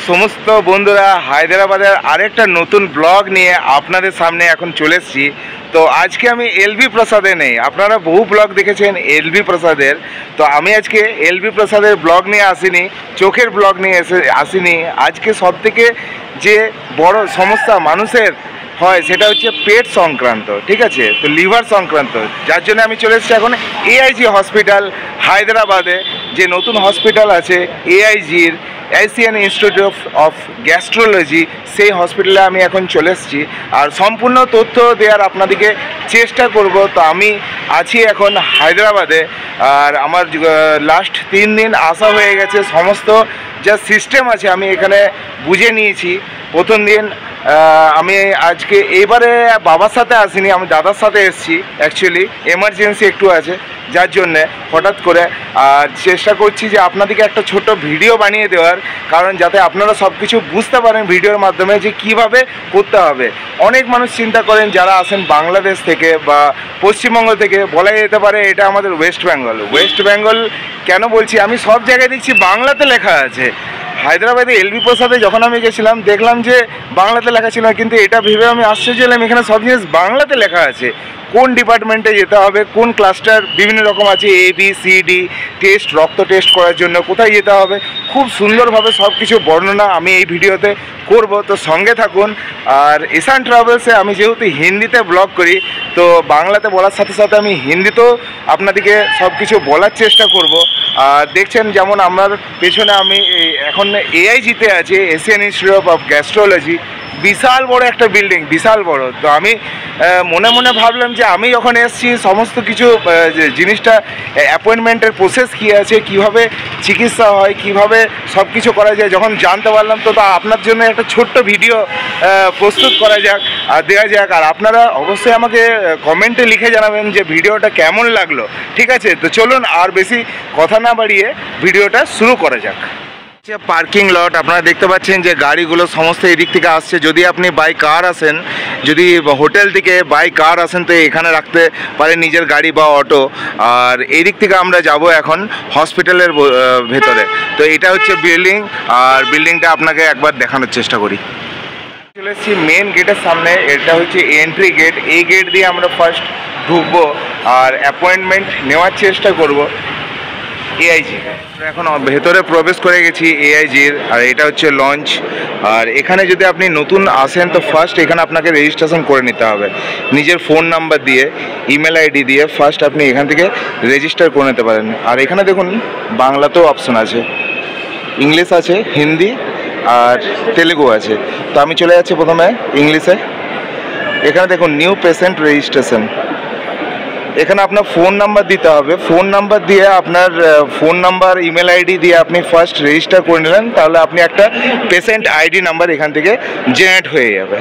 সমস্ত বন্ধুরা, হায়দ্রাবাদের আরেকটা নতুন ব্লগ নিয়ে আপনাদের সামনে এখন চলে এসেছি। তো আজকে আমি এলবি প্রসাদে নেই। আপনারা বহু ব্লগ দেখেছেন এলবি প্রসাদের, তো আমি আজকে এলবি প্রসাদের ব্লগ নিয়ে আসিনি, চোখের ব্লগ নিয়ে আসিনি। আজকে সবথেকে যে বড় সমস্যা মানুষের হয় সেটা হচ্ছে পেট সংক্রান্ত, ঠিক আছে, তো লিভার সংক্রান্ত, যার জন্য আমি চলে এসেছি এখন এআইজি হসপিটাল হায়দ্রাবাদে। যে নতুন হসপিটাল আছে এআইজির, এশিয়ান ইনস্টিটিউট অফ গ্যাস্ট্রোলজি, সেই হসপিটালে আমি এখন চলে এসেছি আর সম্পূর্ণ তথ্য দেওয়ার আপনাদেরকে চেষ্টা করব। তো আমি আছি এখন হায়দ্রাবাদে আর আমার লাস্ট 3 দিন আসা হয়ে গেছে। সমস্ত যা সিস্টেম আছে আমি এখানে বুঝে নিয়েছি। প্রথম দিন আমি আজকে এবারে বাবার সাথে আসিনি, আমি দাদার সাথে এসেছি। অ্যাকচুয়ালি এমার্জেন্সি একটু আছে, যার জন্যে হঠাৎ করে আর চেষ্টা করছি যে আপনাদেরকে একটা ছোট ভিডিও বানিয়ে দেওয়ার, কারণ যাতে আপনারা সব কিছু বুঝতে পারেন ভিডিওর মাধ্যমে যে কিভাবে করতে হবে। অনেক মানুষ চিন্তা করেন যারা আসেন বাংলাদেশ থেকে বা পশ্চিমবঙ্গ থেকে, বলা যেতে পারে এটা আমাদের ওয়েস্ট বেঙ্গল। ওয়েস্ট বেঙ্গল কেন বলছি, আমি সব জায়গায় দেখছি বাংলাতে লেখা আছে। হায়দ্রাবাদে এলবি প্রসাদে যখন আমি গেছিলাম দেখলাম যে বাংলাতে লেখা ছিল, কিন্তু এটা ভেবে আমি আশ্চর্য হলাম এখানে সব জিনিস বাংলাতে লেখা আছে। কোন ডিপার্টমেন্টে যেতে হবে, কোন ক্লাস্টার বিভিন্ন রকম আছে, ABCD টেস্ট, রক্ত টেস্ট করার জন্য কোথায় যেতে হবে, খুব সুন্দরভাবে সব কিছু বর্ণনা আমি এই ভিডিওতে করব। তো সঙ্গে থাকুন। আর ঈশান ট্রাভেলসে আমি যেহেতু হিন্দিতে ব্লগ করি, তো বাংলাতে বলার সাথে সাথে আমি হিন্দিতেও আপনাদেরকে সব কিছু বলার চেষ্টা করব। আর দেখছেন যেমন আমার পেছনে আমি এখন এআইজিতে আছি, এশিয়ান ইনস্টিটিউট অফ গ্যাস্ট্রোলজি। বিশাল বড় একটা বিল্ডিং, বিশাল বড়। তো আমি মনে মনে ভাবলাম যে আমি যখন এসেছি সমস্ত কিছু জিনিসটা, অ্যাপয়েন্টমেন্টের প্রসেস কী আছে, কিভাবে চিকিৎসা হয়, কিভাবে সব কিছু করা যায়, যখন জানতে পারলাম তো আপনার জন্য একটা ছোট্ট ভিডিও প্রস্তুত করা যাক আর দেওয়া যাক। আর আপনারা অবশ্যই আমাকে কমেন্টে লিখে জানাবেন যে ভিডিওটা কেমন লাগলো, ঠিক আছে। তো চলুন আর বেশি কথা না বাড়িয়ে ভিডিওটা শুরু করা যাক। পার্কিং লট আপনারা দেখতে পাচ্ছেন যে গাড়িগুলো সমস্ত এদিক থেকে আসছে। যদি আপনি বাই কার আসেন, যদি হোটেল থেকে বাই কার আসেন, তো এখানে রাখতে পারেন নিজের গাড়ি বা অটো। আর এই দিক থেকে আমরা যাব এখন হসপিটালের ভেতরে। তো এটা হচ্ছে বিল্ডিং, আর বিল্ডিংটা আপনাকে একবার দেখানোর চেষ্টা করি। চলে এসেছি মেন গেটের সামনে। এটা হচ্ছে এন্ট্রি গেট। এই গেট দিয়ে আমরা ফার্স্ট ঢুকবো আর অ্যাপয়েন্টমেন্ট নেওয়ার চেষ্টা করব এআইজি। এখন ভেতরে প্রবেশ করে গেছি এআইজির, আর এটা হচ্ছে লঞ্চ। আর এখানে যদি আপনি নতুন আসেন তো ফার্স্ট এখানে আপনাকে রেজিস্ট্রেশন করে নিতে হবে নিজের ফোন নাম্বার দিয়ে, ইমেল আইডি দিয়ে। ফার্স্ট আপনি এখান থেকে রেজিস্টার করে নিতে পারেন। আর এখানে দেখুন বাংলাতেও অপশন আছে, ইংলিশ আছে, হিন্দি আর তেলেগু আছে। তো আমি চলে যাচ্ছি প্রথমে ইংলিশে। এখানে দেখুন নিউ পেশেন্ট রেজিস্ট্রেশন। এখানে আপনার ফোন নাম্বার দিতে হবে। ফোন নাম্বার দিয়ে আপনার ফোন নাম্বার, ইমেল আইডি দিয়ে আপনি ফার্স্ট রেজিস্টার করে নিলেন, তাহলে আপনি একটা পেশেন্ট আইডি নাম্বার এখান থেকে জেনারেট হয়ে যাবে।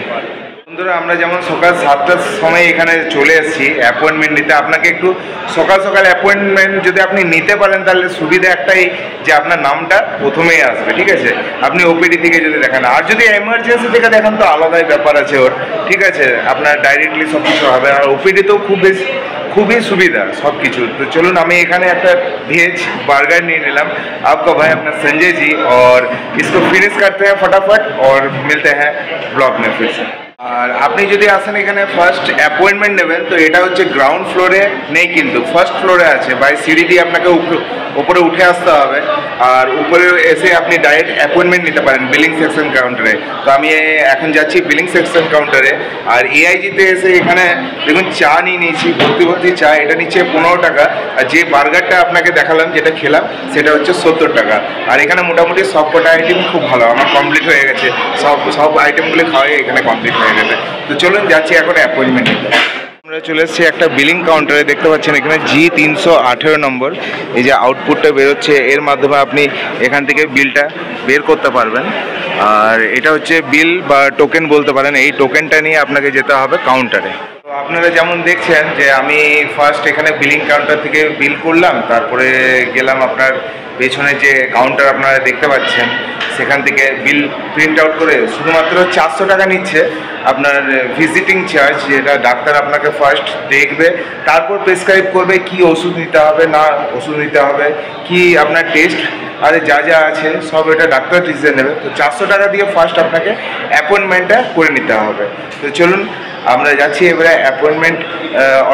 বন্ধুরা, আমরা যেমন সকাল 7টার সময় এখানে চলে এসেছি অ্যাপয়েন্টমেন্ট নিতে। আপনাকে একটু সকাল সকাল অ্যাপয়েন্টমেন্ট যদি আপনি নিতে পারেন তাহলে সুবিধা একটাই যে আপনার নামটা প্রথমেই আসবে, ঠিক আছে। আপনি ওপিডি থেকে যদি দেখান, আর যদি এমার্জেন্সি থেকে দেখান তো আলাদাই ব্যাপার আছে ওর, ঠিক আছে। আপনার ডাইরেক্টলি সব কিছু হবে। আর ওপিডিতেও খুবই সুবিধা সব কিছু। তো চলুন, আমি এখানে একটা ভেজ বার্গার নিয়ে নিলাম। आपका भाई अपना संजय जी, और इसको फिनिश करते हैं फटाफट और मिलते हैं ब्लॉग में फिर से। আর আপনি যদি আসেন এখানে ফার্স্ট অ্যাপয়েন্টমেন্ট নেবেন, তো এটা হচ্ছে গ্রাউন্ড ফ্লোরে নেই, কিন্তু ফার্স্ট ফ্লোরে আছে। বাই সিঁড়ি দিয়ে আপনাকে উপরে উঠে আসতে হবে, আর উপরে এসে আপনি ডাইরেক্ট অ্যাপয়েন্টমেন্ট নিতে পারেন বিলিং সেকশন কাউন্টারে। তো আমি এখন যাচ্ছি বিলিং সেকশন কাউন্টারে। আর এআইজিতে এসে এখানে দেখুন চা নিয়ে নিয়েছি, ভর্তি চা। এটা নিচ্ছে 15 টাকা। আর যে বার্গারটা আপনাকে দেখালাম, যেটা খেলাম, সেটা হচ্ছে 70 টাকা। আর এখানে মোটামুটি সব কটা আইটেম খুব ভালো, আমার কমপ্লিট হয়ে গেছে। সব আইটেমগুলো খাওয়াই এখানে কমপ্লিট হয়ে গেছে। তো চলুন যাচ্ছি এখন অ্যাপয়েন্টমেন্ট নিতে। আমরা চলে এসেছি একটা বিলিং কাউন্টারে। দেখতে পাচ্ছেন এখানে G318 নম্বর। এই যে আউটপুটটা বেরোচ্ছে, এর মাধ্যমে আপনি এখান থেকে বিলটা বের করতে পারবেন। আর এটা হচ্ছে বিল বা টোকেন বলতে পারেন। এই টোকেনটা নিয়ে আপনাকে যেতে হবে কাউন্টারে। তো আপনারা যেমন দেখছেন যে আমি ফার্স্ট এখানে বিলিং কাউন্টার থেকে বিল করলাম, তারপরে গেলাম আপনার পেছনে যে কাউন্টার আপনারা দেখতে পাচ্ছেন সেখান থেকে বিল প্রিন্ট আউট করে শুধুমাত্র 400 টাকা নিচ্ছে আপনার ভিজিটিং চার্জ, যেটা ডাক্তার আপনাকে ফার্স্ট দেখবে, তারপর প্রেসক্রাইব করবে কি ওষুধ নিতে হবে না ওষুধ নিতে হবে, কি আপনার টেস্ট আর যা যা আছে সব এটা ডাক্তার ডিসিশন নেবে। তো 400 টাকা দিয়ে ফার্স্ট আপনাকে অ্যাপয়েন্টমেন্টটা করে নিতে হবে। তো চলুন আমরা যাচ্ছি এবারে অ্যাপয়েন্টমেন্ট।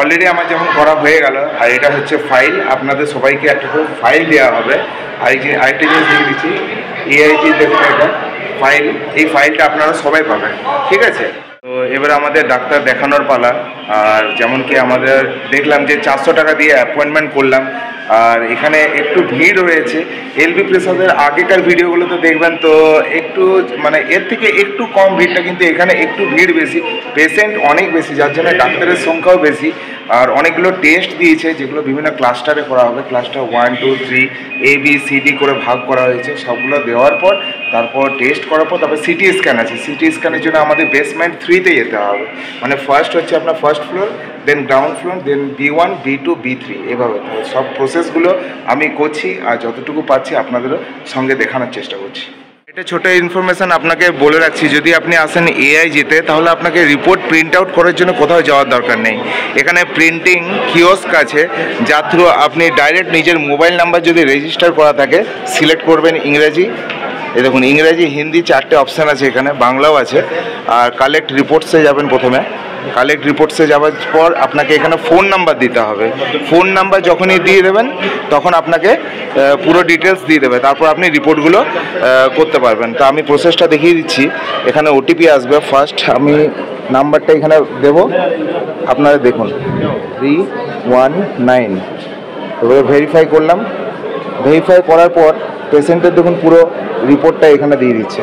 অলরেডি আমার যখন করা হয়ে গেল, আর এটা হচ্ছে ফাইল, আপনাদের সবাইকে একটা করে ফাইল দেওয়া হবে। আরেকটা জিনিস দিয়ে দিচ্ছি, এআইজি দেখুন এটা ফাইল, এই ফাইলটা আপনারা সবাই পাবেন, ঠিক আছে। তো এবার আমাদের ডাক্তার দেখানোর পালা। আর যেমন কি আমাদের দেখলাম যে 400 টাকা দিয়ে অ্যাপয়েন্টমেন্ট করলাম, আর এখানে একটু ভিড় রয়েছে। এলবি প্রসাদের আগেকার ভিডিওগুলোতে দেখবেন তো একটু মানে এর থেকে একটু কম ভিড়টা, কিন্তু এখানে একটু ভিড় বেশি, পেশেন্ট অনেক বেশি, যার জন্য ডাক্তারের সংখ্যাও বেশি। আর অনেকগুলো টেস্ট দিয়েছে যেগুলো বিভিন্ন ক্লাস্টারে করা হবে, ক্লাস্টার 1, 2, 3 ABCD করে ভাগ করা হয়েছে। সবগুলো দেওয়ার পর তারপর টেস্ট করার পর তারপর সিটি স্ক্যান আছে। সিটি স্ক্যানের জন্য আমাদের বেসমেন্ট 3-তে যেতে হবে, মানে ফার্স্ট হচ্ছে আপনার ফার্স্ট ফ্লোর, দেন গ্রাউন্ড ফ্লোর, দেন B1, B2, B3 এভাবে। তো সব প্রসেসগুলো আমি করছি আর যতটুকু পারছি আপনাদেরও সঙ্গে দেখানোর চেষ্টা করছি। এটা ছোটো ইনফরমেশান আপনাকে বলে রাখছি, যদি আপনি আসেন এআইজিতে তাহলে আপনাকে রিপোর্ট প্রিন্ট আউট করার জন্য কোথাও যাওয়ার দরকার নেই। এখানে প্রিন্টিং কিওস্ক আছে, যার থ্রু আপনি ডাইরেক্ট নিজের মোবাইল নাম্বার যদি রেজিস্টার করা থাকে সিলেক্ট করবেন ইংরেজি, এই দেখুন ইংরেজি হিন্দি 4টে অপশান আছে, এখানে বাংলাও আছে। আর কালেক্ট রিপোর্টসে যাবেন প্রথমে, কালেক্ট রিপোর্টসে যাওয়ার পর আপনাকে এখানে ফোন নাম্বার দিতে হবে। ফোন নাম্বার যখনই দিয়ে দেবেন তখন আপনাকে পুরো ডিটেলস দিয়ে দেবে, তারপর আপনি রিপোর্টগুলো করতে পারবেন। তো আমি প্রসেসটা দেখিয়ে দিচ্ছি। এখানে ওটিপি আসবে, ফার্স্ট আমি নাম্বারটা এখানে দেব, আপনারা দেখুন 319, এবারে ভেরিফাই করলাম। ভেরিফাই করার পর পেশেন্টের দেখুন পুরো রিপোর্টটা এখানে দিয়ে দিচ্ছে।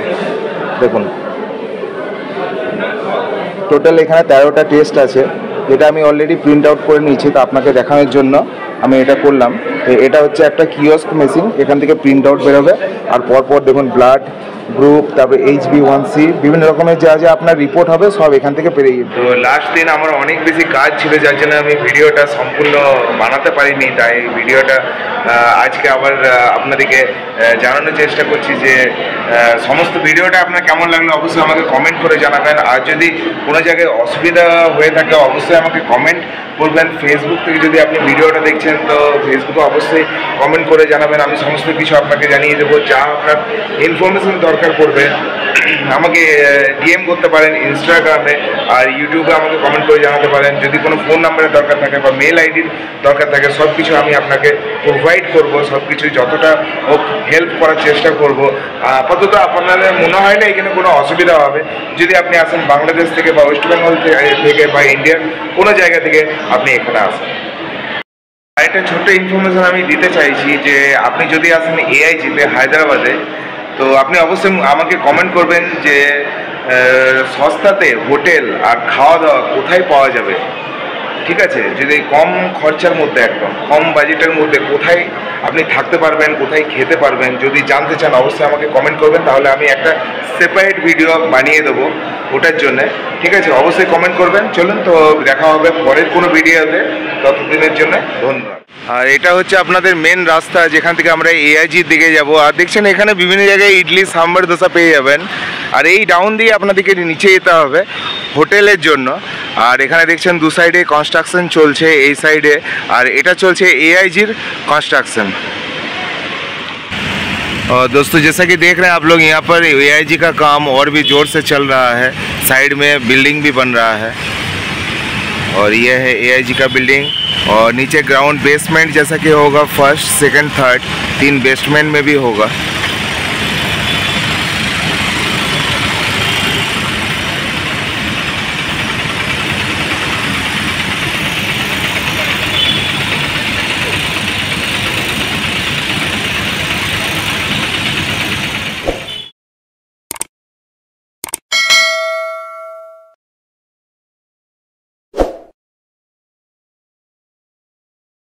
দেখুন টোটাল এখানে 13টা টেস্ট আছে, যেটা আমি অলরেডি প্রিন্ট আউট করে নিয়েছি। তো আপনাকে দেখানোর জন্য আমি এটা করলাম। তো এটা হচ্ছে একটা কিওস্ক মেশিন, এখান থেকে প্রিন্ট আউট বেরোবে। আর পরপর দেখুন ব্লাড গ্রুপ, তারপরে HB1C, বিভিন্ন রকমের যা যা আপনার রিপোর্ট হবে সব এখান থেকে পেরে যাবে। তো লাস্ট দিন আমার অনেক বেশি কাজ ছিল, যার জন্য আমি ভিডিওটা সম্পূর্ণ বানাতে পারিনি। তাই ভিডিওটা আজকে আবার আপনাদেরকে জানানোর চেষ্টা করছি যে সমস্ত ভিডিওটা আপনার কেমন লাগলো অবশ্যই আমাকে কমেন্ট করে জানাবেন। আর যদি কোনো জায়গায় অসুবিধা হয়ে থাকে অবশ্যই আমাকে কমেন্ট করবেন। ফেসবুক থেকে যদি আপনি ভিডিওটা দেখছেন তো ফেসবুকে অবশ্যই কমেন্ট করে জানাবেন, আমি সমস্ত কিছু আপনাকে জানিয়ে দেবো। যা আপনার ইনফরমেশন দরকার পড়বে আমাকে DM করতে পারেন ইনস্টাগ্রামে, আর ইউটিউবে আমাকে কমেন্ট করে জানাতে পারেন। যদি কোনো ফোন নাম্বারের দরকার থাকে বা মেল আইডির দরকার থাকে সব কিছু আমি আপনাকে প্রোভাইড করব, সব কিছু যতটা হেল্প করার চেষ্টা করব। আপাতত আপনাদের মনে হয় না এখানে কোনো অসুবিধা হবে। যদি আপনি আসেন বাংলাদেশ থেকে বা ওয়েস্ট বেঙ্গল থেকে বা ইন্ডিয়ার কোনো জায়গা থেকে আপনি এখানে আসেন। আরেকটা ছোট্ট ইনফরমেশন আমি দিতে চাইছি যে আপনি যদি আসেন এআইজিতে হায়দ্রাবাদে, তো আপনি অবশ্যই আমাকে কমেন্ট করবেন যে সস্তাতে হোটেল আর খাওয়া দাওয়া কোথায় পাওয়া যাবে, ঠিক আছে। যদি কম খরচার মধ্যে একদম কম বাজেটের মধ্যে কোথায় আপনি থাকতে পারবেন, কোথায় খেতে পারবেন, যদি জানতে চান অবশ্যই আমাকে কমেন্ট করবেন, তাহলে আমি একটা সেপারেট ভিডিও বানিয়ে দেবো ওটার জন্যে, ঠিক আছে। অবশ্যই কমেন্ট করবেন। চলুন তো দেখা হবে পরের কোনো ভিডিওতে, ততদিনের জন্য ধন্যবাদ। আর এটা হচ্ছে আপনাদের মেন রাস্তা, যেখান থেকে আমরা এআইজির দিকে যাব। আর দেখছেন এখানে বিভিন্ন জায়গায় ইডলি সাম্বার দোসা পেয়ে যাবেন। আর এই ডাউন দিয়ে আপনাদেরকে নিচে যেতে হবে হোটেলের জন্য। আর এখানে দেখছেন দু সাইডে কনস্ট্রাকশন চলছে, এই সাইডে, আর এটা চলছে एआईजीर कंस्ट्रक्शन। और दोस्तों जैसा कि देख रहे हैं आप लोग, यहाँ पर एआईजी का काम और भी ज़ोर से चल रहा है। साइड में बिल्डिंग भी बन रहा है और ये है एआईजी का बिल्डिंग। और नीचे ग्राउंड बेसमेंट जैसा कि होगा, फर्स्ट सेकंड थर्ड 3 बेसमेंट में भी होगा।